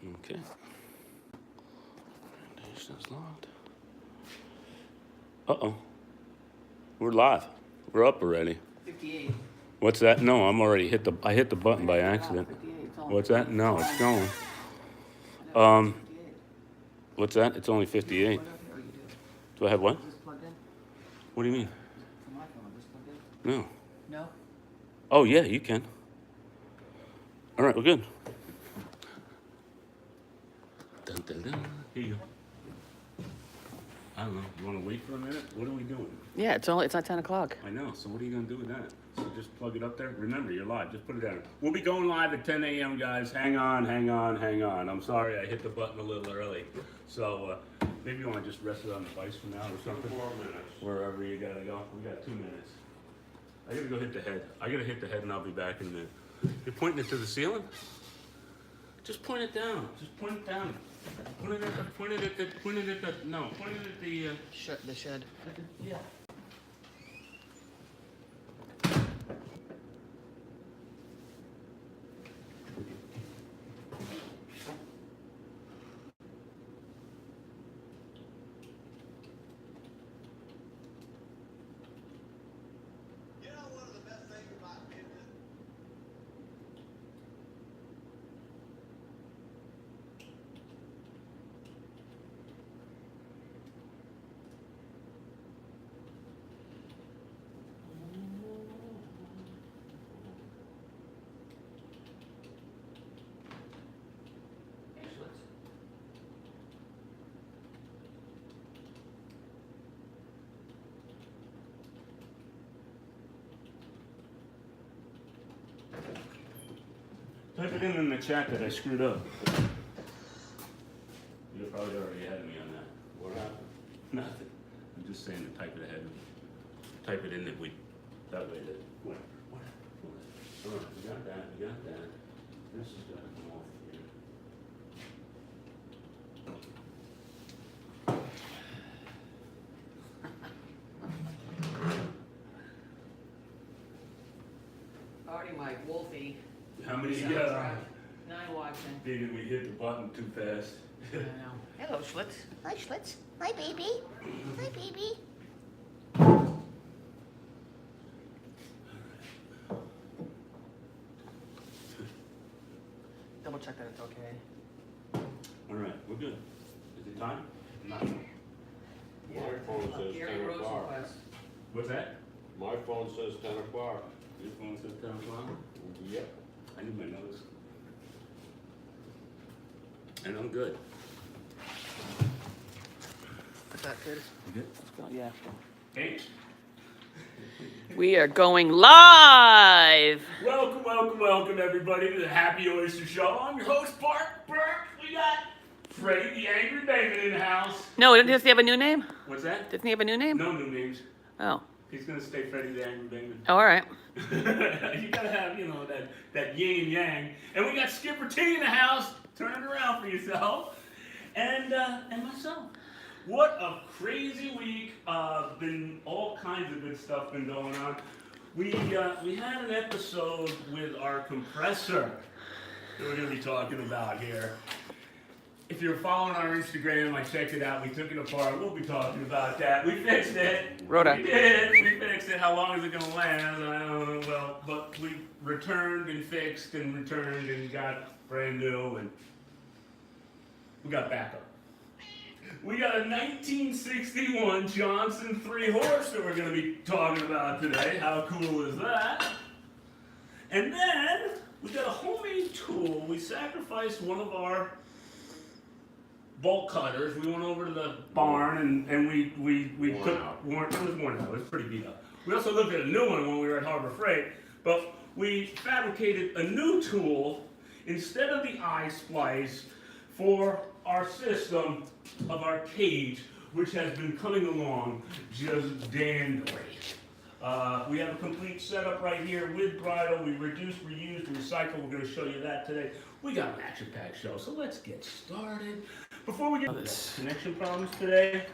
Okay. Foundation's locked. Uh-oh. We're live. We're up already. 58. What's that? No, I'm already I hit the button by accident. What's that? No, it's going. What's that? It's only 58. Do I have what? Is this plugged in? What do you mean? For my phone, is this plugged in? No. No? Oh, yeah, you can. All right, we're good. Dun, dun, dun. Here you go. I don't know. You want to wait for a minute? What are we doing? Yeah, it's not 10 o'clock. I know. So what are you going to do with that? So just plug it up there? Remember, you're live. Just put it down. We'll be going live at 10 a.m., guys. Hang on. I'm sorry I hit the button a little early. So maybe you want to just rest it on the device for now or something? 4 minutes. Wherever you got to go. We got 2 minutes. I got to go hit the head. I got to hit the head and I'll be back in a minute. You're pointing it to the ceiling? Just point it down. Just point it down. Point it at the, no, point it at the, The shed. yeah. Type it in the chat that I screwed up. You're probably already ahead of me on that. What happened? Nothing. I'm just saying to type it ahead of me. Type it in that way that. What? All right, we got that. This is gonna come off here. Already my Wolfie. How many you Sounds got? right. 9 watching. Figured we hit the button too fast. I know. Hello, Schlitz. Hi, Schlitz. Hi, baby. Hi, baby. Double check that it's okay. All right, we're good. Is it time? No. My phone says Gary 10 o'clock. Rosenquist. What's that? My phone says 10 o'clock. Your phone says 10 o'clock? Yep. I need my nose. And I'm good. Is that good? You good? Let's go. Yeah. Hey. We are going live. Welcome everybody to the Happy Oyster Show. I'm your host, Bart Burke. We got Freddie the Angry David in the house. No, doesn't he have a new name? What's that? Doesn't he have a new name? No new names. Oh. He's gonna stay Freddie the Angry David. Oh, all right. You gotta have, that yin and yang. And we got Skipper T in the house. Turn it around for yourself. And myself. What a crazy week. Been all kinds of good stuff been going on. We had an episode with our compressor that we're gonna be talking about here. If you're following our Instagram, I checked it out. We took it apart. We'll be talking about that. We fixed it. Rhoda. We did. We fixed it. How long is it going to last? I don't know. Well, but we returned and fixed and returned and got brand new and we got backup. We got a 1961 Johnson 3-horse that we're going to be talking about today. How cool is that? And then we got a homemade tool. We sacrificed one of our bolt cutters. We went over to the barn and we took it was worn out. It was pretty beat up. We also looked at a new one when we were at Harbor Freight, but we fabricated a new tool instead of the splice for our system of our cage, which has been coming along just dandly. We have a complete setup right here with Bridal. We reduced, reused, recycled. We're going to show you that today. We got an action-packed show, so let's get started. Before we get to this, connection problems today.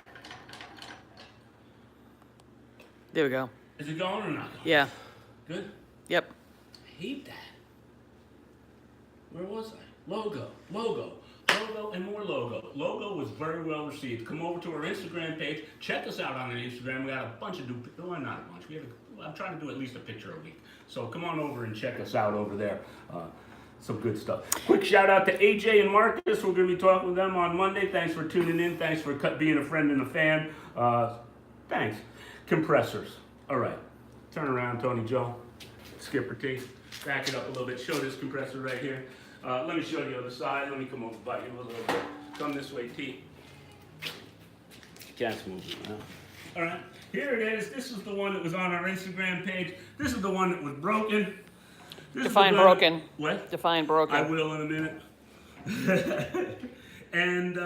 There we go. Is it going or not going? Yeah. Good? Yep. I hate that. Where was I? Logo. logo and more logo. Logo was very well received. Come over to our Instagram page. Check us out on the Instagram. We got a bunch of new, well, not a bunch. I'm trying to do at least a picture a week. So come on over and check us out over there. Some good stuff. Quick shout out to AJ and Marcus. We're going to be talking with them on Monday. Thanks for tuning in. Thanks for being a friend and a fan. Thanks. Compressors. All right. Turn around, Tony Joe. Skipper T. Back it up a little bit. Show this compressor right here. Let me show you the other side. Let me come over by you a little bit. Come this way, T. Cat's moving now. All right. Here it is. This is the one that was on our Instagram page. This is the one that was broken. This Define broken. What? Define broken. I will in a minute. And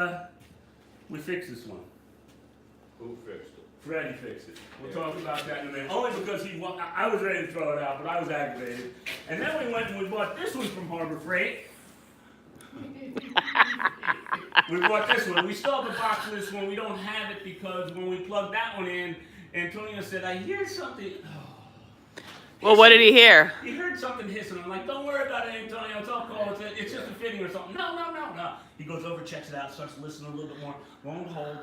we fixed this one. Who fixed it? Freddie fixed it. We'll talk about that in a minute. Only because I was ready to throw it out, but I was aggravated. And then we went and we bought this one from Harbor Freight. We bought this one. We still have the box of this one. We don't have it because when we plugged that one in, Antonio said, I hear something. Well, what did he hear? He heard something hissing. I'm like, don't worry about it, Antonio. It's all cool. It's just a fitting or something. No. He goes over, checks it out, starts listening a little bit more. Lo and behold,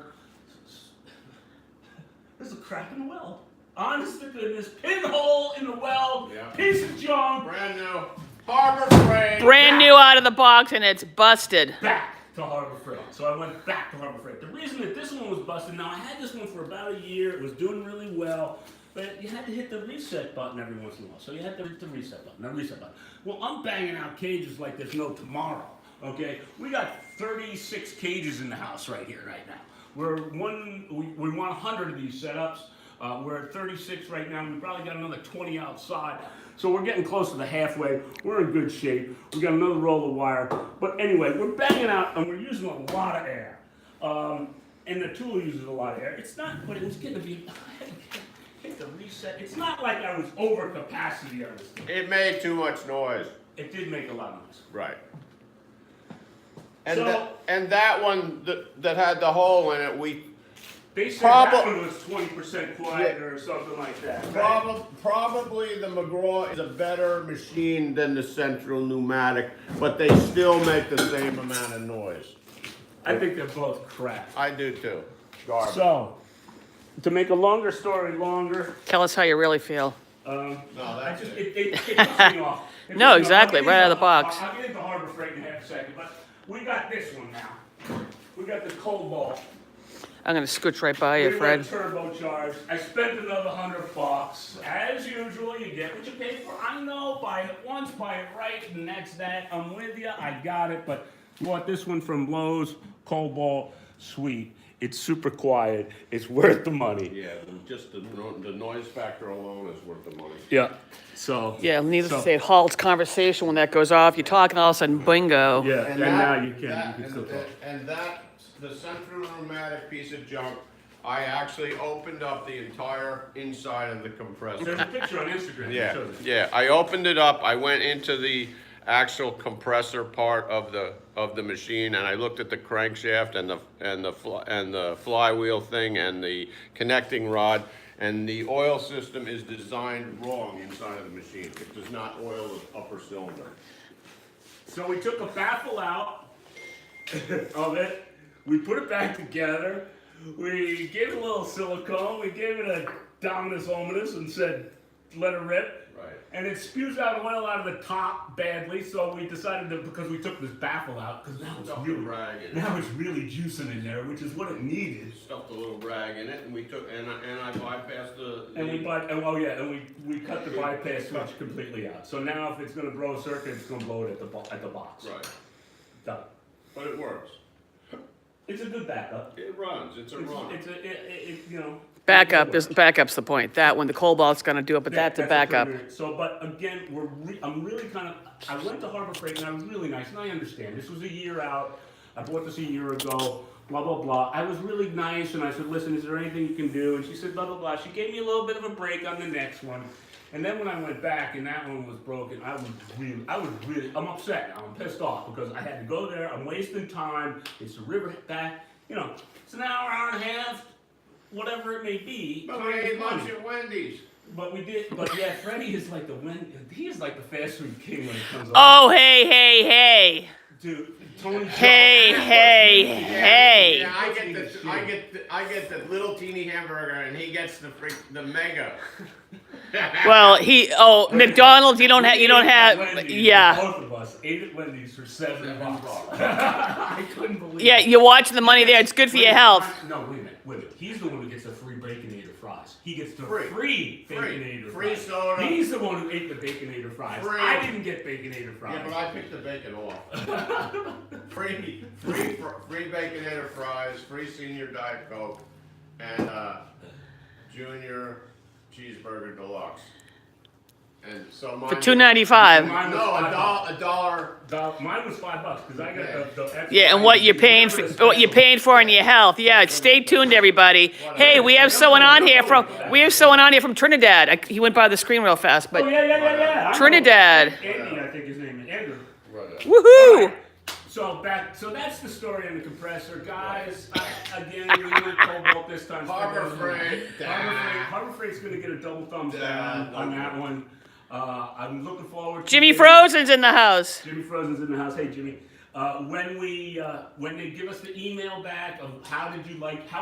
there's a crack in the weld. Honest to goodness, pinhole in the weld, Yeah. piece of junk. Brand new. Harbor Freight. Brand new out of the box and it's busted. Back to Harbor Freight. So I went back to Harbor Freight. The reason that this one was busted, now I had this one for about a year. It was doing really well. But you had to hit the reset button every once in a while. So you had to hit the reset button, Well, I'm banging out cages like there's no tomorrow, okay? We got 36 cages in the house right here, right now. We want 100 of these setups. We're at 36 right now. We probably got another 20 outside. So we're getting close to the halfway. We're in good shape. We got another roll of wire. But anyway, we're banging out and we're using a lot of air. And the tool uses a lot of air. It's not, but it was getting to be, hit the reset. It's not like I was over capacity on this thing. It made too much noise. It did make a lot of noise. Right. And So- that one that had the hole in it, They said that one was 20% quieter or something like that. Right? Probably the McGraw is a better machine than the Central Pneumatic, but they still make the same amount of noise. I think they're both crap. I do too. Garbage. So, to make a longer story longer, Tell us how you really feel. No, that's it pisses me off. It No, pisses me exactly, off. right out of the box. I'll get into Harbor Freight in half a second, but we got this one now. We got the cold ball. I'm gonna scooch right by you, We Fred. went turbocharged. I spent another $100. As usual, you get what you pay for. I know, buy it once, buy it right, and that's that. I'm with you. I got it, but bought this one from Lowe's, cold ball, sweet. It's super quiet. It's worth the money. Yeah, just the noise factor alone is worth the money. Yeah. So. Yeah, needless so- to say, it halts conversation when that goes off. You're talking, all of a sudden, bingo. Yeah, and now you can still talk. And that, the Central Pneumatic piece of junk, I actually opened up the entire inside of the compressor. There's a picture on Instagram. that Yeah, shows it. yeah, I opened it up, I went into the actual compressor part of the machine, and I looked at the crankshaft and the flywheel thing and the connecting rod, and the oil system is designed wrong inside of the machine. It does not oil the upper cylinder. So we took a baffle out of it. We put it back together. We gave it a little silicone. We gave it a Dominus Ominous and said, let it rip. Right. And it spews out oil out of the top badly, so we decided to, because we took this baffle out, because now Stuffed it's a really, rag in it. now it's really juicing in there, which is what it needed. Stuffed a little rag in it, and we took, and I bypassed the. And we we cut the bypass switch completely out. So now if it's gonna blow a circuit, it's gonna blow it at the box. Right, Done. but it works. It's a good backup. It runs, it's a run. You know. Backup's the point. That one, the cold ball's gonna do it, but that's a the backup. primary. So, but again, I'm really kind of, I went to Harbor Freight and I was really nice, and I understand, this was a year out, I bought this a year ago, blah, blah, blah. I was really nice, and I said, listen, is there anything you can do? And she said, blah, blah, blah. She gave me a little bit of a break on the next one. And then when I went back and that one was broken, I'm upset now, I'm pissed off, because I had to go there, I'm wasting time, it's a river back, you know, it's an hour and a half, whatever it may be. But we ate lunch at Wendy's. But we did, but yeah, Freddie is like he is like the fast food king when it comes Oh, hey. Dude, Tony. Hey. Yeah, I get the little teeny hamburger, and he gets the mega. Well, McDonald's, you don't have, Wendy's, yeah. Both of us ate at Wendy's for $7. I couldn't believe it. Yeah, you're watching the money there. It's good for your health. No, wait a minute. He's the one who gets the free Baconator fries. He gets the Free. free Baconator Free fries. soda. He's the one who ate the Baconator fries. Free. I didn't get Baconator fries. Yeah, but I picked the bacon off. free Baconator fries, free senior Diet Coke, and junior cheeseburger deluxe. And so mine For $2.95. Mine was No, $5. a dollar. Mine was $5 because I got the extra. Yeah, and what you're paying for in your health. Yeah, stay tuned, everybody. Hey, we have someone on here from Trinidad. He went by the screen real fast, Oh, but yeah. I know. Trinidad. Andy, I think his name is Andrew. Woohoo! So that's the story on the compressor, guys. Again, we went Cobalt this time. Harbor Freight. Harbor Freight's going to get a double thumbs down on that one. I'm looking forward to Jimmy Frozen's in the house. Jimmy Frozen's in the house. Hey, Jimmy. When they give us the email back of how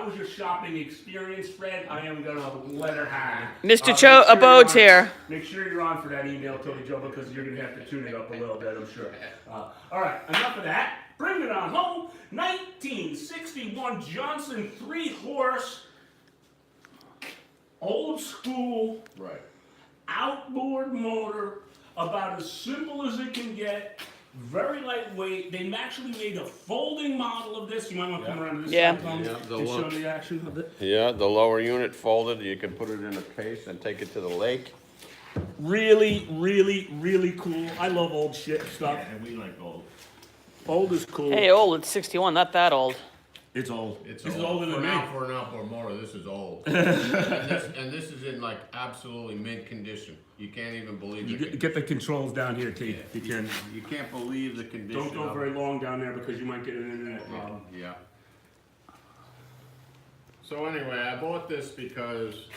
was your shopping experience, Fred? I am going to let her have it. Mr. Cho Abode's here. Make sure you're on for that email, Tony Joe, because you're going to have to tune it up a little bit, I'm sure. All right, enough of that. Bring it on home. 1961 Johnson 3-horse, old school, Right. outboard motor, about as simple as it can get. Very lightweight. They actually made a folding model of this. You might want to come around to this Yeah. side, Tom, Yeah, to show the action of it. Yeah, the lower unit folded. You can put it in a case and take it to the lake. Really, really, really cool. I love old shit stuff. And we like old. Old is cool. Hey, old, it's 61, not that old. It's old. It's This is old. older than me. For an outboard motor, this is old. and this is in like absolutely mint condition. You can't even believe You it. get the controls down here, T. If you can. You can't believe the condition. Don't go of very it. long down there because you might get an internet problem. Yeah. So anyway, I bought this because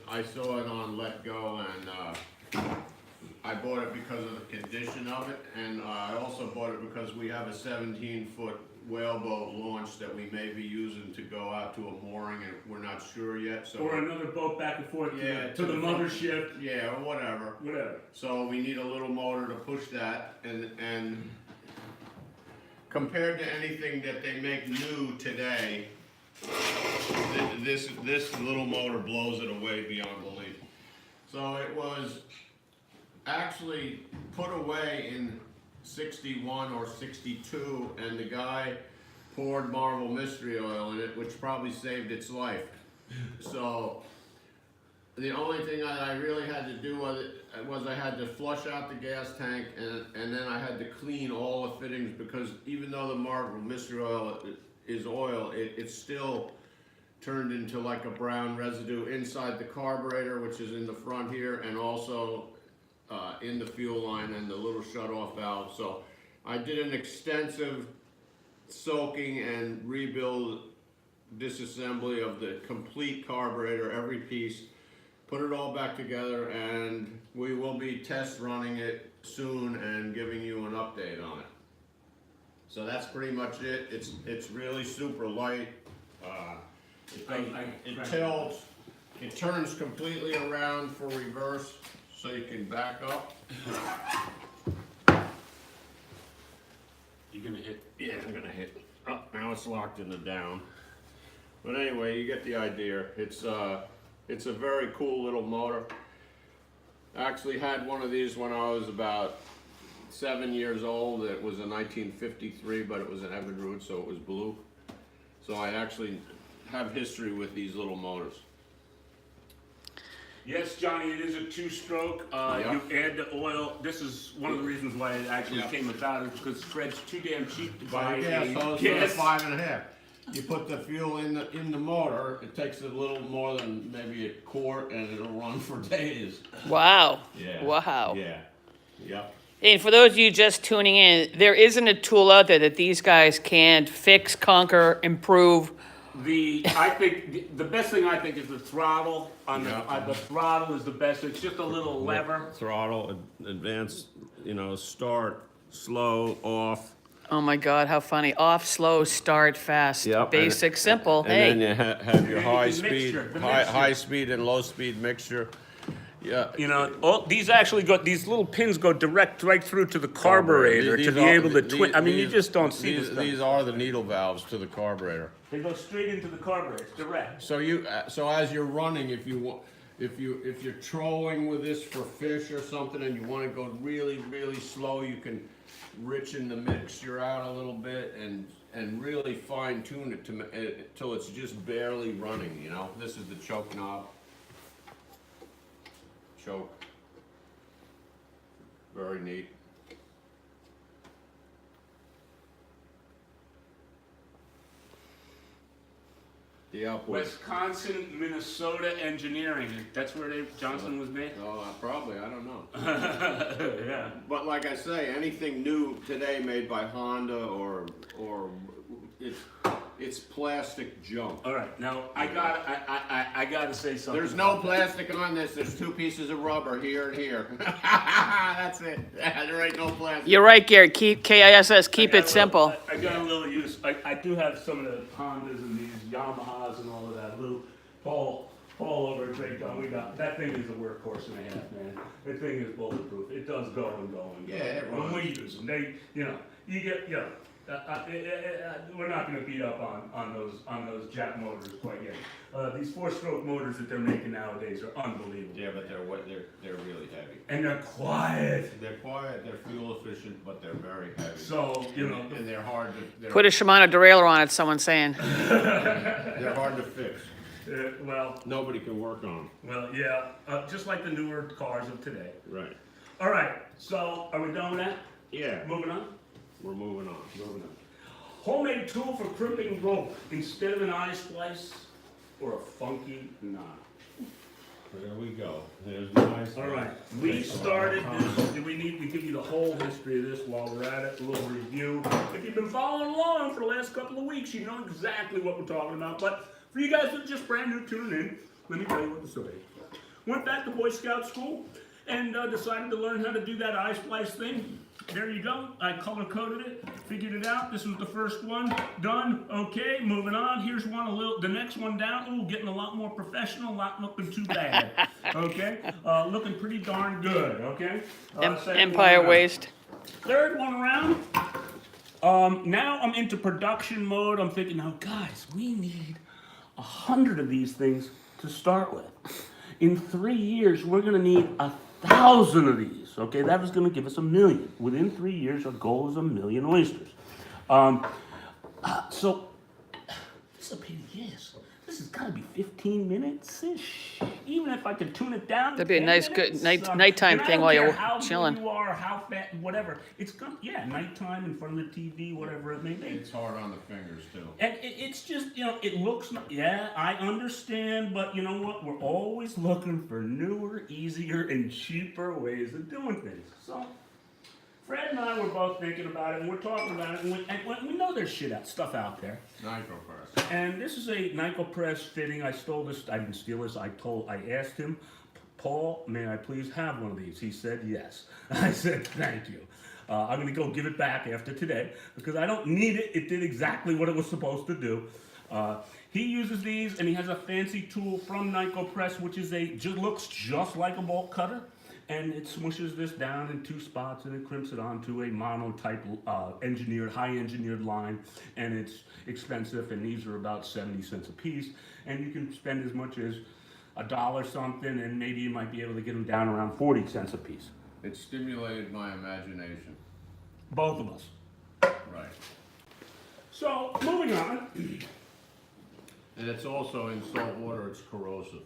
I saw it on Let Go, and I bought it because of the condition of it, and I also bought it because we have a 17-foot whaleboat launch that we may be using to go out to a mooring, and we're not sure yet. So Or another boat back and forth Yeah, to the mothership. yeah, or whatever. Whatever. So we need a little motor to push that, and compared to anything that they make new today, this little motor blows it away beyond belief. So it was actually put away in 61 or 62, and the guy poured Marvel Mystery Oil in it, which probably saved its life. So the only thing that I really had to do was I had to flush out the gas tank, and then I had to clean all the fittings, because even though the Marvel Mystery Oil is oil, it still turned into like a brown residue inside the carburetor, which is in the front here, and also in the fuel line and the little shut-off valve. So I did an extensive soaking and rebuild disassembly of the complete carburetor, every piece, put it all back together, and we will be test running it soon and giving you an update on it. So that's pretty much it. It's really super light. It tilts. It turns completely around for reverse, so you can back up. You're gonna hit. Yeah, I'm gonna hit. Oh, now it's locked in the down. But anyway, you get the idea. It's a very cool little motor. I actually had one of these when I was about 7 years old. It was a 1953, but it was an Evinrude, so it was blue. So I actually have history with these little motors. Yes, Johnny, it is a two-stroke. Yeah. You add the oil. This is one of the reasons why it actually came about, is because Fred's too damn cheap to buy a So it's gas. 5.5. You put the fuel in the motor. It takes a little more than maybe a quart, and it'll run for days. Wow. Yeah. Wow. Yeah. Yep. And for those of you just tuning in, there isn't a tool out there that these guys can't fix, conquer, improve. I think the best thing I think is the throttle. Yeah. The throttle is the best. It's just a little lever. Throttle, advance, start, slow, off. Oh my God, how funny. Off, slow, start, fast. Yep, Basic, simple. And Hey. then you have your high The speed, mixture, the mixture. high speed and low speed mixture. Yeah. You know, all these actually go. These little pins go direct right through to the carburetor These to be are- able to these- twin. I mean, you these- just don't see this stuff. These are the needle valves to the carburetor. They go straight into the carburetor. It's direct. So so as you're running, if you're trolling with this for fish or something, and you want to go really slow, you can richen the mixture out a little bit and really fine tune it till it's just barely running. You know, this is the choke knob. Choke. Very neat. The output. Wisconsin, Minnesota engineering. That's where Johnson was made. Oh, probably. I don't know. Yeah. But like I say, anything new today made by Honda or it's plastic junk. All right. Now I gotta say something. There's no plastic on this. There's 2 pieces of rubber here and here. That's it. There ain't no plastic. You're right, Gary. Keep KISS. Keep it simple. I got a little use. I do have some of the Hondas and these Yamahas and all of that. Little Paul over at Drayton. We got that thing is a workhorse and a half, man. The thing is bulletproof. It does go and go and go. Yeah, it when runs. we use them, you get we're not going to beat up on those Jap motors quite yet. These 4-stroke motors that they're making nowadays are unbelievable. Yeah, but they're really heavy. And they're quiet. They're quiet. They're fuel efficient, but they're very heavy. So and they're hard to. Put a Shimano derailleur on it, someone's saying. They're hard to fix. well, Nobody can work on them. well, yeah. Just like the newer cars of today. Right. All right. So are we done with that? Yeah. Moving on. We're moving on. Homemade tool for crimping rope instead of an eye splice or a funky knot. There we go. There's the nice. All right, we started this. Do we need to give you the whole history of this while we're at it? A little review. If you've been following along for the last couple of weeks, you know exactly what we're talking about. But for you guys that are just brand new tuning in, let me tell you what the story is. Went back to Boy Scout school and decided to learn how to do that eye splice thing. There you go. I color coded it, figured it out. This was the first one done. Okay, moving on. Here's the next one down. Ooh, getting a lot more professional, not looking too bad. Okay, looking pretty darn good. Okay. Empire Waste. Third one around. Now I'm into production mode. I'm thinking, now guys, we need 100 of these things to start with. In 3 years, we're gonna need 1,000 of these. Okay, that was gonna give us 1 million. Within 3 years, our goal is 1 million oysters. So this is a pain in the ass. This has got to be 15 minutes-ish. Even if I could tune it down. That'd be a 10 nice, good minutes, nighttime and I thing don't while care you're how chilling. good you are, how fat, whatever. It's gonna, nighttime in front of the TV, whatever it may be. It's hard on the fingers too. And it's just, it looks, I understand, but you know what? We're always looking for newer, easier, and cheaper ways of doing things. So, Fred and I were both thinking about it, and we're talking about it, and we know there's stuff out there. Nitro press. And this is a Nitro press fitting. I stole this. I didn't steal this. I asked him, Paul, may I please have one of these? He said yes. I said thank you. I'm gonna go give it back after today because I don't need it. It did exactly what it was supposed to do. He uses these, and he has a fancy tool from Nitro Press, which is looks just like a bolt cutter, and it smushes this down in 2 spots, and it crimps it onto a mono-type high engineered line, and it's expensive, and these are about 70 cents a piece, and you can spend as much as $1 something, and maybe you might be able to get them down around 40 cents a piece. It stimulated my imagination. Both of us. Right. So, moving on. And it's also in salt water, it's corrosive.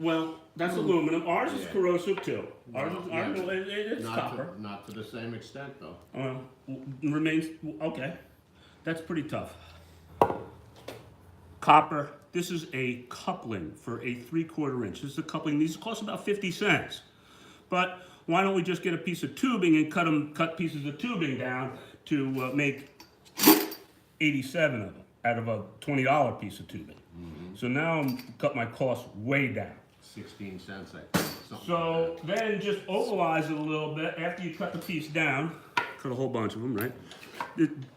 Well, that's aluminum. Ours is Yeah. corrosive too. Yeah. It's copper. Not to the same extent though. Remains, okay. That's pretty tough. Copper. This is a coupling for a 3/4 inch. This is a coupling. These cost about 50 cents. But why don't we just get a piece of tubing and cut pieces of tubing down to make 87 of them out of a $20 piece of tubing. Mm-hmm. So now I'm cut my costs way down. 16 cents, I think. So then just ovalize it a little bit after you cut the piece down. Cut a whole bunch of them, right?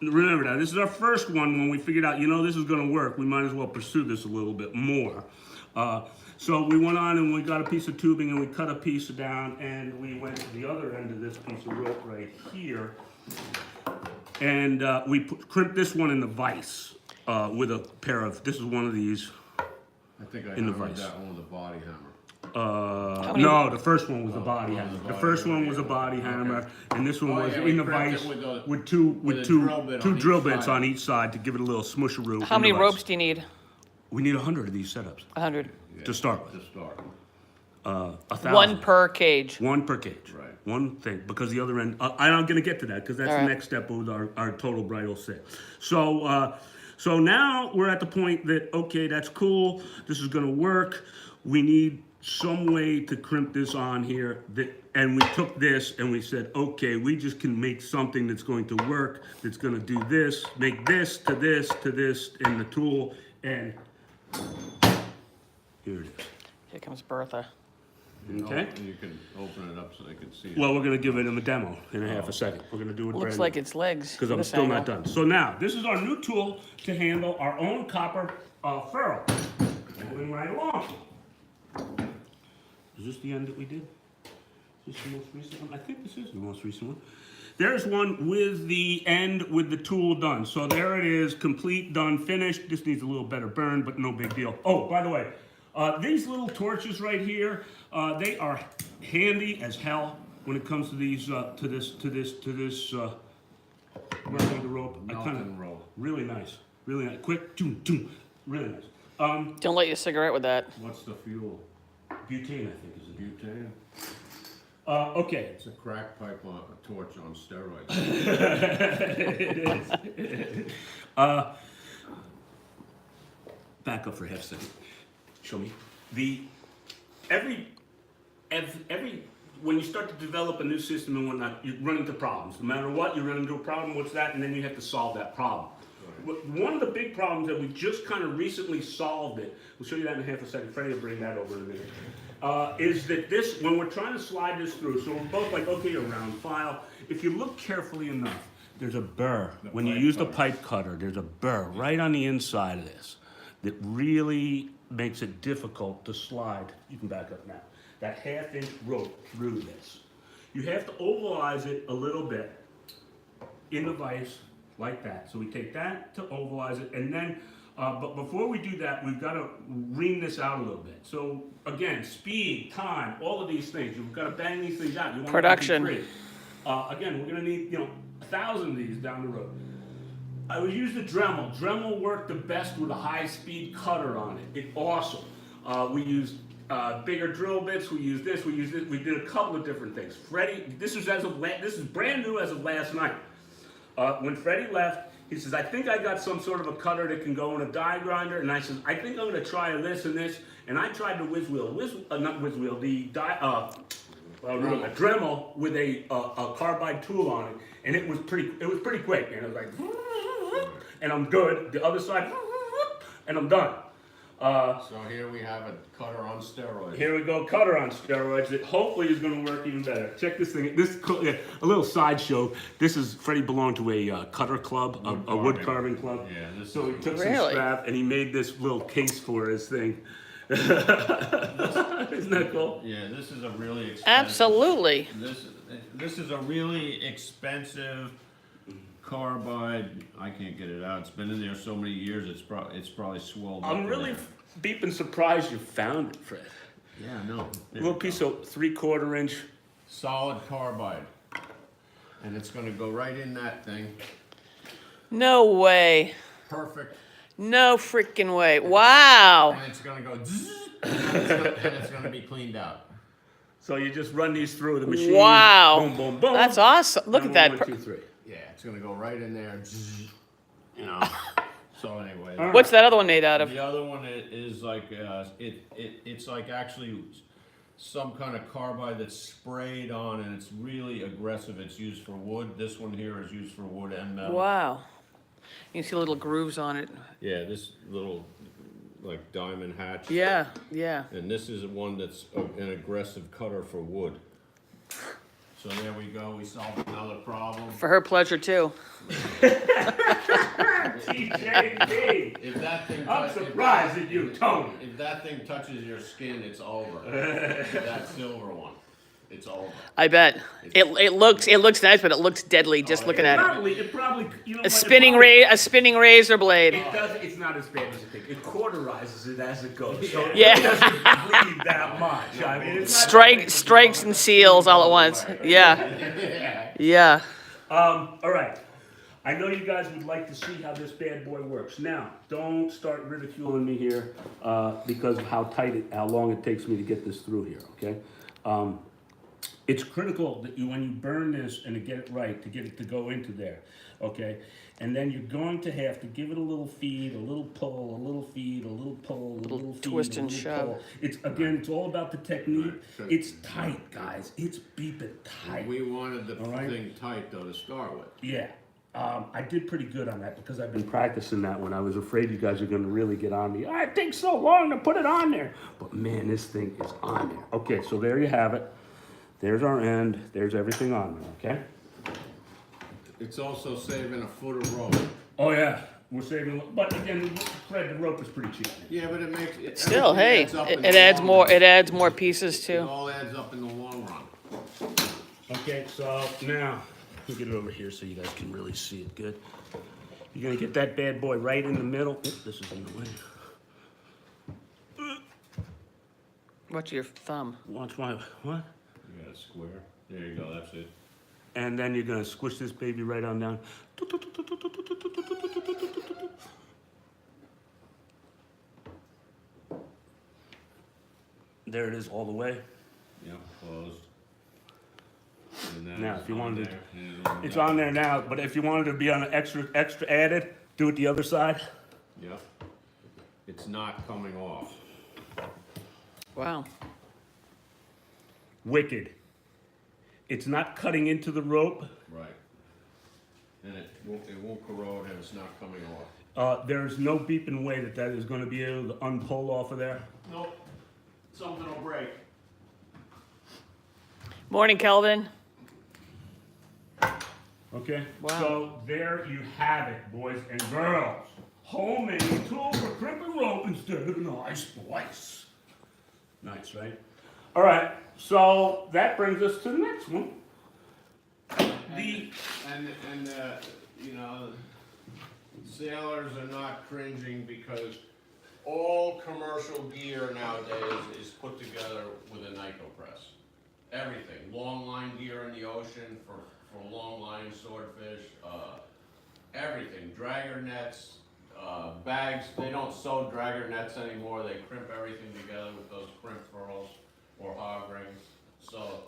remember that. This is our first one when we figured out, this is going to work. We might as well pursue this a little bit more. So we went on and we got a piece of tubing and we cut a piece down and we went to the other end of this piece of rope right here. And we crimped this one in the vise with a pair of, this is one of these. I think I In the hammered vise. that one with a body hammer. No, the first one was the body hammer. The first one was a body hammer, and this one Oh, was yeah, we in the crimped vise it with a- with two with a drill bit on drill each bits side. on each side to give it a little smusheroo. How in the many vise. ropes do you need? We need 100 of these setups 100. to start with. To start. 1,000. One per cage. One per cage. Right. One thing, because the other end, I'm going to get to that because that's All the right. next step of our total bridal set. So now we're at the point that, okay, that's cool. This is going to work. We need some way to crimp this on here. And we took this and we said, okay, we just can make something that's going to work, that's going to do this, make this to this to this in the tool. And here it is. Here comes Bertha. Okay. And you can open it up so they can see it. Well, we're gonna give it a demo in a half a second. We're gonna do it Looks like it's legs. because I'm This still not angle. done. So now, this is our new tool to handle our own copper ferrule. Moving right along. Is this the end that we did? Is this the most recent one? I think this is the most recent one. There's one with the end with the tool done. So there it is, complete, done, finished. This needs a little better burn, but no big deal. Oh, by the way, these little torches right here, they are handy as hell when it comes to these, to this working the rope. Melting rope. Really nice, quick, toom, toom, really nice. Don't light your cigarette with that. What's the fuel? Butane, I think, is it? Butane? Okay. It's a crack pipe on a torch on steroids. Back up for half a second. Show me. When you start to develop a new system and whatnot, you run into problems. No matter what, you run into a problem, what's that? And then you have to solve that problem. One of the big problems that we just kind of recently solved it, we'll show you that in half a second, Freddie will bring that over in a minute, is that this, when we're trying to slide this through, so we're both like, okay, a round file. If you look carefully enough, there's a burr. When you use the pipe cutter, there's a burr right on the inside of this that really makes it difficult to slide. You can back up now. That half-inch rope through this. You have to ovalize it a little bit in the vise like that. So we take that to ovalize it, and then, but before we do that, we've got to ream this out a little bit. So again, speed, time, all of these things. You've got to bang these things out. You want Production. It to be free. Again, we're going to need 1,000 of these down the road. I would use the Dremel. Dremel worked the best with a high-speed cutter on it. It's awesome. We used bigger drill bits. We used this. We used this. We did a couple of different things. Freddie, this is brand new as of last night. When Freddie left, he says, I think I got some sort of a cutter that can go in a die grinder. And I said, I think I'm going to try this and this. And I tried the a Dremel with a carbide tool on it. And it was pretty quick. And it was like, and I'm good. The other side, and I'm done. So here we have a cutter on steroids. Here we go, cutter on steroids that hopefully is going to work even better. Check this thing. A little sideshow. Freddie belonged to a cutter club, a wood carving club. Yeah, So he took Really? some scrap and he made this little case for his thing. Isn't that cool? Yeah, this is a really expensive. Absolutely. This is a really expensive carbide. I can't get it out. It's been in there so many years. It's probably swelled up. I'm really beeping surprised you found it, Fred. Yeah, no. A little piece of 3/4 inch. Solid carbide, and it's going to go right in that thing. No way. Perfect. No freaking way. Wow. And it's going to go. Zzz, and it's going to be cleaned out. So you just run these through the machine. Wow. Boom, boom, boom. That's awesome. Look at that. 1, 2, 3. Yeah, it's going to go right in there. Zzz, So anyway. All right. What's that other one made out of? The other one is like it's like actually some kind of carbide that's sprayed on, and it's really aggressive. It's used for wood. This one here is used for wood and metal. Wow. You can see little grooves on it. Yeah, this little like diamond hatch. Yeah, yeah. And this is one that's an aggressive cutter for wood. So there we go, we solved another problem. For her pleasure too. TJP. If that thing I'm touch- if surprised that- at you, Tony. If that thing touches your skin, it's over. That silver one, it's over. I bet. It looks nice, but it looks deadly just looking at it. It probably, you know, A spinning razor blade. It does. It's not as bad as you think. It cauterizes it as it goes. So Yeah. it doesn't bleed that much. I mean, it's not Strikes and seals all at once. Yeah. Yeah. All right. I know you guys would like to see how this bad boy works. Now, don't start ridiculing me here because of how long it takes me to get this through here. Okay. It's critical that when you burn this and to get it right, to get it to go into there. Okay. And then you're going to have to give it a little feed, a little pull, a little feed, a little pull, a little feed, twist a and little shove. pull. It's all about the technique. It's tight, guys. It's beeping tight. We wanted the All right. thing tight though to start with. Yeah. I did pretty good on that because I've been practicing that one. I was afraid you guys are going to really get on me. It takes so long to put it on there. But man, this thing is on there. Okay, so there you have it. There's our end. There's everything on there, okay? It's also saving a foot of rope. Oh, yeah. We're saving, but again, Fred, the rope is pretty cheap. Yeah, but it makes it. Still, everything hey, adds up in it the adds long more. run. It adds more pieces It too. all adds up in the long run. Okay, so now, let me get it over here so you guys can really see it good. You're going to get that bad boy right in the middle. Oops, this is in the way. Watch your thumb. Watch my, what? You got a square. There you go. That's it. And then you're gonna squish this baby right on down. There it is all the way. Yep, closed. And then Now, it's if you on wanted to- there, and it'll- It's on there now, but if you wanted to be on an extra added, do it the other side. Yep. It's not coming off. Wow. Wicked. It's not cutting into the rope. Right. And it won't corrode and it's not coming off. There's no beeping way that is gonna be able to unpull off of there. Nope. Something will break. Morning, Kelvin. Okay? Wow. So there you have it, boys and girls. Homemade tool for crimping rope instead of an splice. Nice, right? All right, so that brings us to the next one. You know, sailors are not cringing because all commercial gear nowadays is put together with a nitro press. Everything, long line gear in the ocean for long line swordfish, everything, dragger nets, bags. They don't sew dragger nets anymore. They crimp everything together with those crimp furls or hog rings. So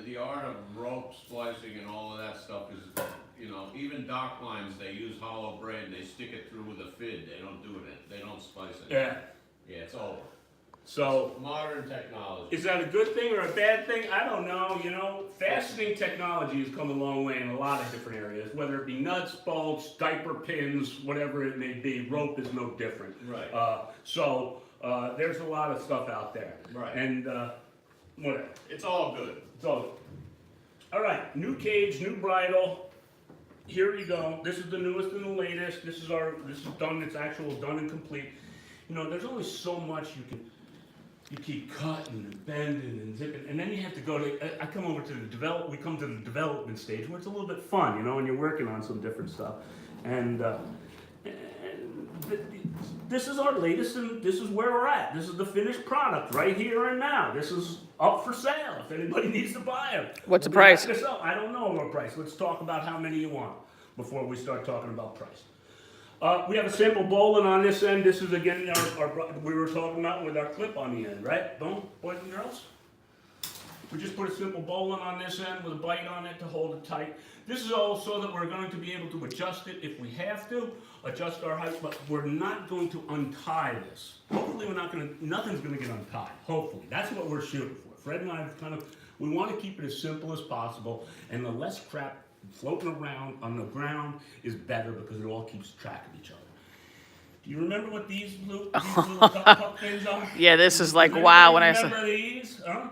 the art of rope splicing and all of that stuff is, you know, even dock lines, they use hollow braid and they stick it through with a fid. They don't do it. They don't splice it. Yeah. Yeah, it's over. So Modern technology. is that a good thing or a bad thing? I don't know. You know, fastening technology has come a long way in a lot of different areas, whether it be nuts, bolts, diaper pins, whatever it may be. Rope is no different. Right. There's a lot of stuff out there. Right. And whatever. It's all good. So, all right, new cage, new bridal. Here we go. This is the newest and the latest. This is done. It's actual done and complete. You know, there's only so much you keep cutting and bending and zipping, and then you have to go to. I come over to we come to the development stage where it's a little bit fun, you know, and you're working on some different stuff, and this is our latest, and this is where we're at. This is the finished product right here and now. This is up for sale if anybody needs to buy them. What's the price? I don't know what price. Let's talk about how many you want before we start talking about price. We have a sample bowline on this end. This is again we were talking about with our clip on the end, right? Boom, boys and girls. We just put a simple bowline on this end with a bite on it to hold it tight. This is all so that we're going to be able to adjust it if we have to, adjust our height, but we're not going to untie this. Hopefully nothing's going to get untied. Hopefully. That's what we're shooting for. Fred and I we want to keep it as simple as possible, and the less crap floating around on the ground is better because it all keeps track of each other. Do you remember what these little cup things are? Yeah, this is like Remember- wow when I remember saw. these? Huh?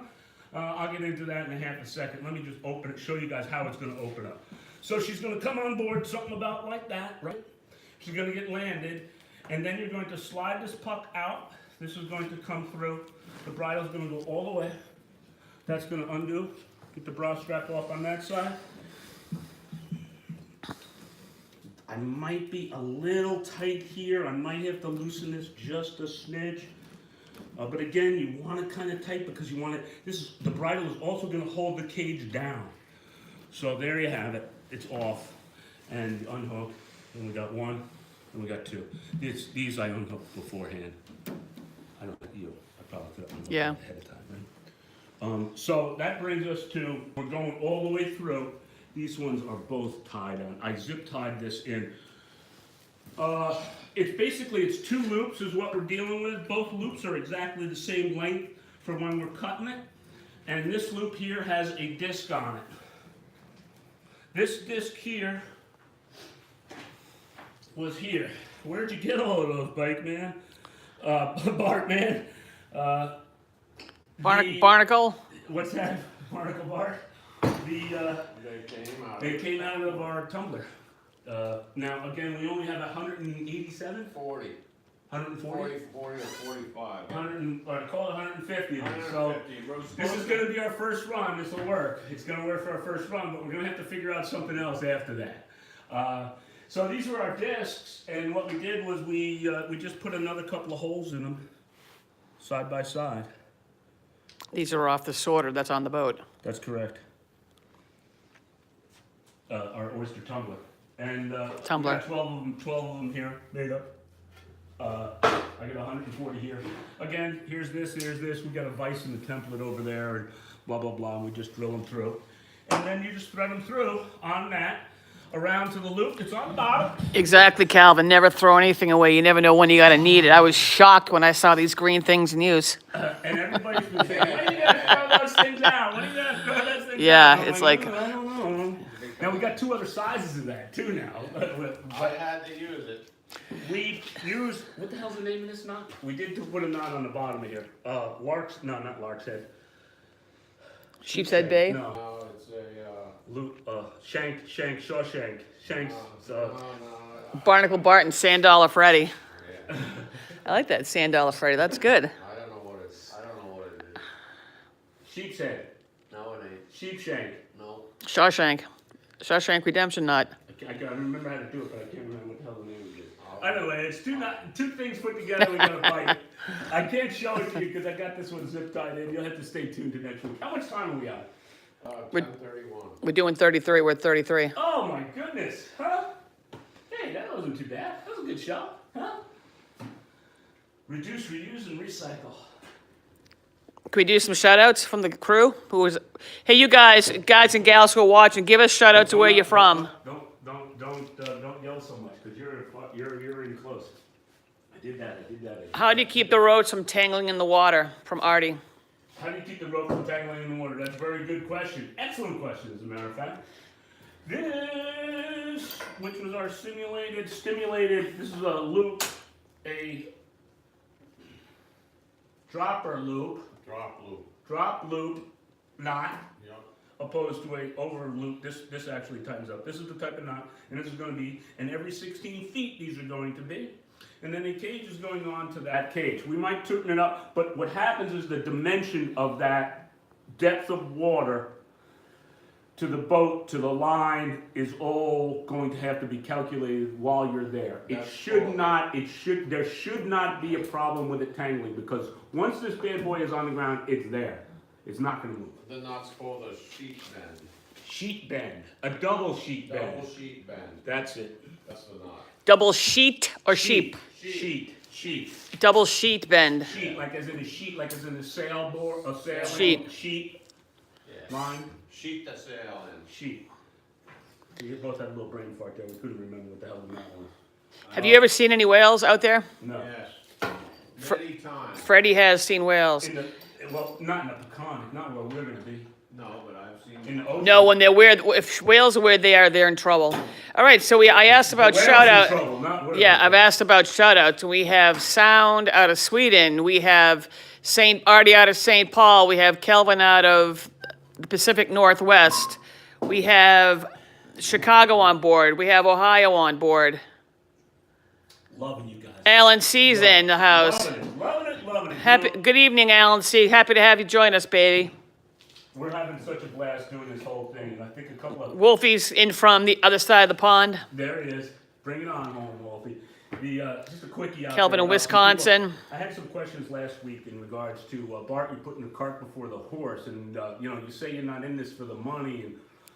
I'll get into that in a half a second. Let me just open it, show you guys how it's gonna open up. So she's gonna come on board something about like that, right? She's gonna get landed, and then you're going to slide this puck out. This is going to come through. The bridle's gonna go all the way. That's gonna undo. Get the bra strap off on that side. I might be a little tight here. I might have to loosen this just a smidge. But again, you want it kind of tight because you want it. The bridle is also going to hold the cage down. So there you have it. It's off and unhook. And we got one, and we got two. These I unhooked beforehand. I don't think you. I probably could have unhooked ahead of time, right? So that brings us to, we're going all the way through. These ones are both tied on. I zip tied this in. It's two loops is what we're dealing with. Both loops are exactly the same length for when we're cutting it. And this loop here has a disc on it. This disc here was here. Where'd you get all of those, Bike Man? Bart Man? Barnacle? What's that? Barnacle Bart? They came out of our tumbler. Now, again, we only have 187? 40. 140? 40 or 45. Call it 150 then. So, this is going to be our first run. This will work. It's going to work for our first run, but we're going to have to figure out something else after that. So these were our discs, and what we did was we just put another couple of holes in them, side by side. These are off the sorter that's on the boat. That's correct. Our Oyster tumbler. And Tumbler. we got 12 of them here made up. I got 140 here. Again, here's this. We got a vise in the template over there, and blah, blah, blah. And we just drill them through. And then you just thread them through on that, around to the loop that's on the bottom. Exactly, Calvin. Never throw anything away. You never know when you got to need it. I was shocked when I saw these green things in use. And everybody's been saying, when are you going to throw those things out? When are you going to throw those things out? Yeah, I'm it's like... I don't know. Now, we got two other sizes of that, too, now. I had to use it. We used, what the hell's the name of this knot? We did put a knot on the bottom of here. Not Lark's Head. Sheep's Head Bay? No. No, it's a, Shawshank. Shanks. Barnacle Bart and Sand Dollar Freddy. yeah. I like that Sand Dollar Freddy. That's good. I don't know what it is. Sheep's Head. No, it ain't. Sheepshank. No. Shawshank Redemption knot. I remember how to do it, but I can't remember what the hell the name is. Anyway, it's two things put together. We got a bite. I can't show it to you because I got this one zip tied in. You'll have to stay tuned to next week. How much time are we on? 10:31. We're doing 33. We're at 33. Oh my goodness, huh? Hey, that wasn't too bad. That was a good show, huh? Reduce, reuse, and recycle. Can we do some shout-outs from the crew? Hey, you guys and gals who are watching, give us shout-outs to where you're from. Don't yell so much because you're in close. I did that. How do you keep the roads from tangling in the water? From Artie. How do you keep the rope from tangling in the water? That's a very good question. Excellent question, as a matter of fact. This, which was our stimulated, this is a loop, a dropper loop. Drop loop knot. Yep. Opposed to a over loop. This actually tightens up. This is the type of knot, and this is going to be, and every 16 feet these are going to be. And then a cage is going on to that cage. We might tighten it up, but what happens is the dimension of that depth of water to the boat, to the line, is all going to have to be calculated while you're there. There should not be a problem with it tangling, because once this bad boy is on the ground, it's there. It's not going to move. The knot's called a sheet bend. Sheet bend. A double sheet bend. Double sheet bend. That's it. That's the knot. Double sheet or sheep? Sheet. Double sheet bend. Sheet, like as in a sheet, like as in a sailboard, a sail. Sheet. Sheet. Yes. Line. Sheet the sail in. Sheet. You both had a little brain fart there. We couldn't remember what the hell the knot was. Have you ever seen any whales out there? No. Yes. Many times. Freddie has seen whales. Well, not in the pecan. Not where we're going to be. No, but I've seen. In the ocean. No, when they're weird, if whales are where they are, they're in trouble. All right, so I asked about Whales shout in out. trouble, not we're Yeah, in I've asked about shout outs. We have Sound out of Sweden. We have Artie out of St. Paul. We have Kelvin out of the Pacific Northwest. We have Chicago on board. We have Ohio on board. Loving you guys. Alan C's in the house. Loving it. Happy. Good evening, Alan C. Happy to have you join us, baby. We're having such a blast doing this whole thing, and I think a couple of... Wolfie's in from the other side of the pond. There it is. Bring it on home, Wolfie. Just a quickie out Kelvin there. in Wisconsin. I had some questions last week in regards to Bartley putting the cart before the horse, and you say you're not in this for the money, and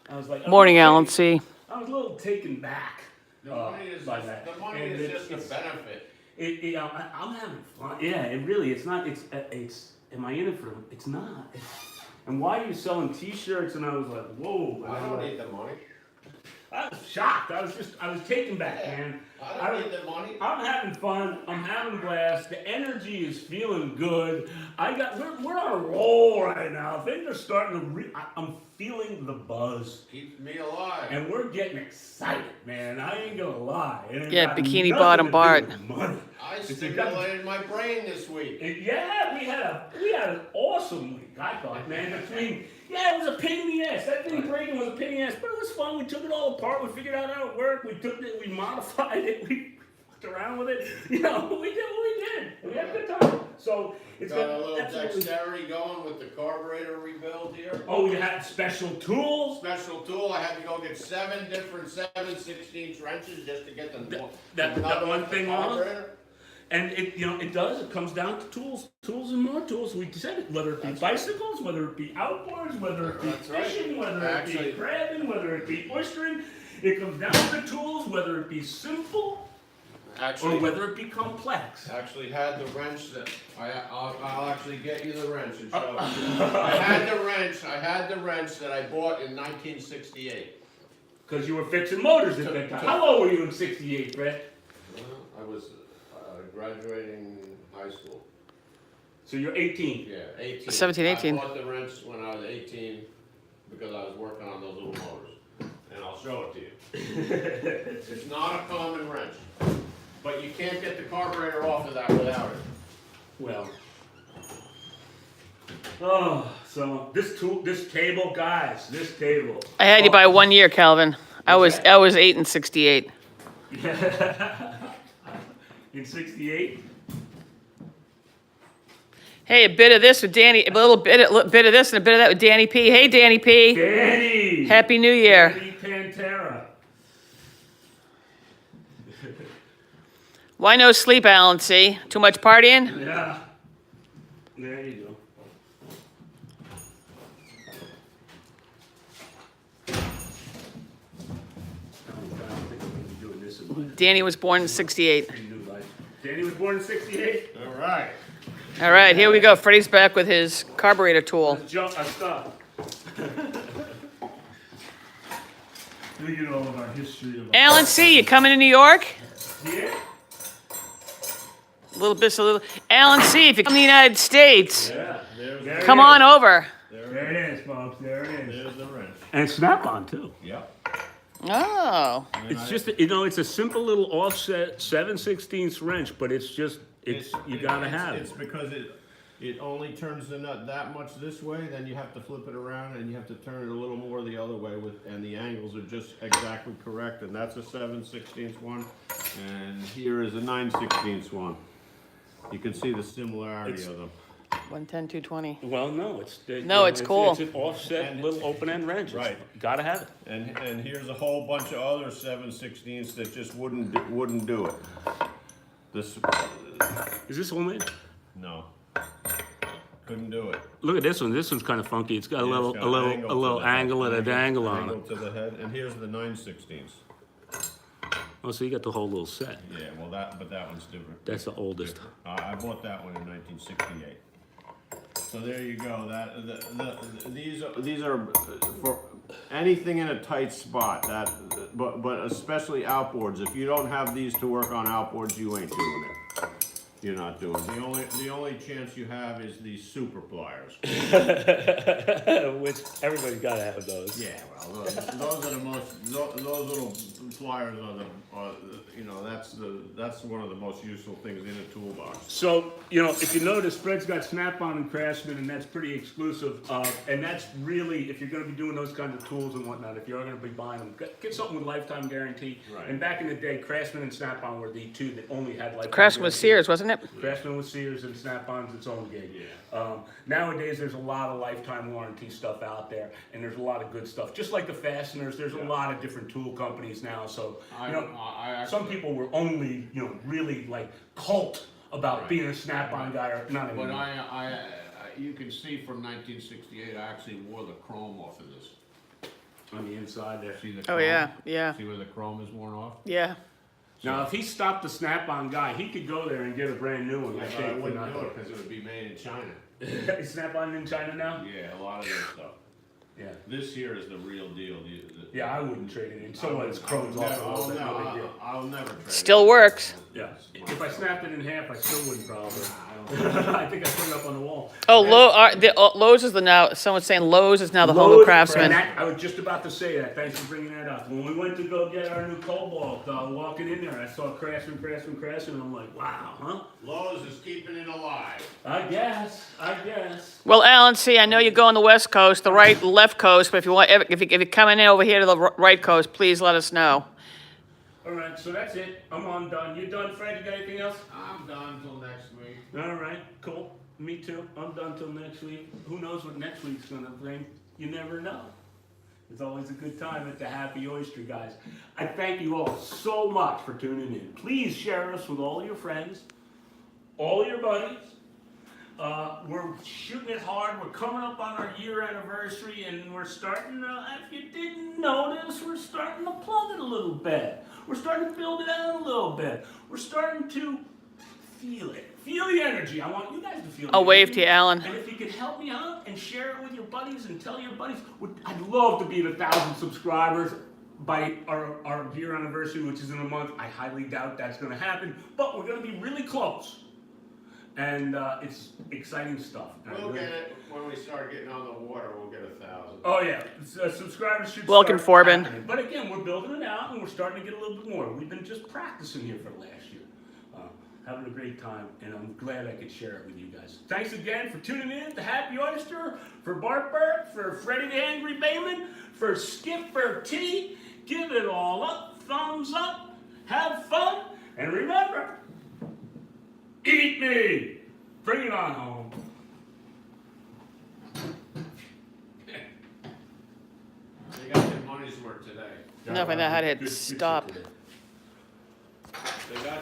I was like... Morning, Alan C. I was a little taken back by that. The money is just a benefit. I'm having fun. Yeah, it really. It's not. It's. Am I in it for? It's not. And why are you selling T-shirts? And I was like, whoa. I don't need the money. I was shocked. I was taken back, man. I don't need the money. I'm having fun. I'm having a blast. The energy is feeling good. We're on a roll right now. Things are starting to. I'm feeling the buzz. Keeps me alive. And we're getting excited, man. I ain't gonna lie. Yeah, Bikini Bottom Bart. I stimulated my brain this week. Yeah, we had an awesome week, I thought, man. It was a pain in the ass. That thing breaking was a pain in the ass, but it was fun. We took it all apart. We figured out how it worked. We took it, we modified it, we fucked around with it. We did what we did. We had a good time. So it's got a little dexterity going with the carburetor rebuild here. Oh, you had special tools? Special tool. I had to go get 7 different 7/16 wrenches just to get the that one thing on. And it it comes down to tools and more tools. We said it, whether it be bicycles, whether it be outboards, whether it be fishing, whether it be crabbing, whether it be oystering. It comes down to the tools, whether it be simple or whether it be complex. Actually had the wrench that I'll actually get you the wrench and show you. I had the wrench that I bought in 1968. Because you were fixing motors at that time. How old were you in '68, Fred? I was graduating high school. So you're 18. Yeah, 18. 17, 18. I bought the wrench when I was 18 because I was working on those little motors. And I'll show it to you. It's not a common wrench. But you can't get the carburetor off of that without it. Well. So this table, guys, this table. I had you by 1 year, Calvin. I was 8 in '68. In '68? Hey, a bit of this with Danny, a little bit of this and a bit of that with Danny P. Hey, Danny P. Danny! Happy New Year. Danny Pantera. Why no sleep, Alan C? Too much partying? Yeah. There you go. Danny was born in '68. Danny was born in '68? All right. All right, here we go. Freddie's back with his carburetor tool. Stuff. Look at all of our history. Alan C, you coming to New York? Yeah? Alan C, if you come to the United States, Yeah. come on over. There it is, folks. There it is. There's the wrench. And Snap-on, too. Yep. Oh. It's just, it's a simple little offset 7/16 wrench, but you gotta have It's it. because it only turns the nut that much this way, then you have to flip it around and you have to turn it a little more the other way and the angles are just exactly correct, and that's a 7/16 one, and here is a 9/16 one. You can see the similarity of them. 110, 220. Well, no, it's cool. It's an offset little open-end wrench. Right. Gotta have it. And here's a whole bunch of other 7/16 that just wouldn't do it. This, Is this homemade? no, couldn't do it. Look at this one. This one's kind of funky. It's got a Yeah, little, it's got a little, an a little to the head. angle and a dangle on Angle it. to the head, and here's the 9/16. Oh, so you got the whole little set. Yeah, well but that one's different. That's the oldest. I bought that one in 1968. So there you go. These are for anything in a tight spot. But especially outboards. If you don't have these to work on outboards, you ain't doing it. you're not doing. The only chance you have is these super pliers. Which everybody's gotta have those. Yeah, well, those are the most, those little pliers are, you know, that's one of the most useful things in a toolbox. So, you know, if you notice, Fred's got Snap-on and Craftsman, and that's pretty exclusive. And that's really, if you're gonna be doing those kinds of tools and whatnot, if you're gonna be buying them, get something with lifetime guarantee. Right. And back in the day, Craftsman and Snap-on were the two that only had lifetime Craftsman was guarantee. Sears, wasn't it? Craftsman with Sears and Snap-on's its own gig. Yeah. Nowadays, there's a lot of lifetime warranty stuff out there, and there's a lot of good stuff. Just like the fasteners, there's a lot of different tool companies now. So, you know, I some actually, people were only, you know, really like cult about Right. being a Snap-on guy, or not but anymore. you can see from 1968, I actually wore the chrome off of this. On the inside there. See the Oh, chrome? yeah. See where the chrome is worn off? Yeah. Now, if he stopped the Snap-on guy, he could go there and get a brand new one. Yeah, I but I think, wouldn't not do it because it would be made in China. Is Snap-on in China now? Yeah, a lot of this stuff. Yeah. This here is the real deal. Yeah, I wouldn't trade it in. Someone that's chrome's off a little bit, no big deal. I'll never trade it. Still works. Yeah. If I snapped it in half, I still wouldn't probably. I think I put it up on the wall. Oh, Lowe's is the now, someone's saying Lowe's is now the home of Lowe's, Craftsman. I was just about to say that. Thanks for bringing that up. When we went to go get our new Cobalt, walking in there, I saw Craftsman, and I'm like, wow, huh? Lowe's is keeping it alive. I guess. Well, Alan, see, I know you go on the west coast, the right, left coast, but if you're coming in over here to the right coast, please let us know. All right, so that's it. I'm done. You done, Fred? You got anything else? I'm done till next week. All right, cool. Me too. I'm done till next week. Who knows what next week's gonna bring? You never know. It's always a good time at the Happy Oyster, guys. I thank you all so much for tuning in. Please share us with all your friends, all your buddies. We're shooting it hard. We're coming up on our year anniversary, and we're starting to, if you didn't notice, we're starting to plug it a little bit. We're starting to build it out a little bit. We're starting to feel it. Feel the energy. I want you guys to feel it. I'll wave to you, Alan. And if you could help me out and share it with your buddies and tell your buddies, I'd love to be at 1,000 subscribers by our year anniversary, which is in a month. I highly doubt that's going to happen, but we're going to be really close. And it's exciting stuff. We'll get it when we start getting on the water. We'll get 1,000. Oh yeah, subscribers should Welcome, start Forbin. happening. But again, we're building it out, and we're starting to get a little bit more. We've been just practicing here for last year, having a great time, and I'm glad I could share it with you guys. Thanks again for tuning in to Happy Oyster, for Bart Burt, for Freddie the Angry Bayman, for Skipper T. Give it all up, thumbs up, have fun, and remember, eat me. Bring it on home. They got their money's worth today. Enough, I know how to hit Good stop. today. They got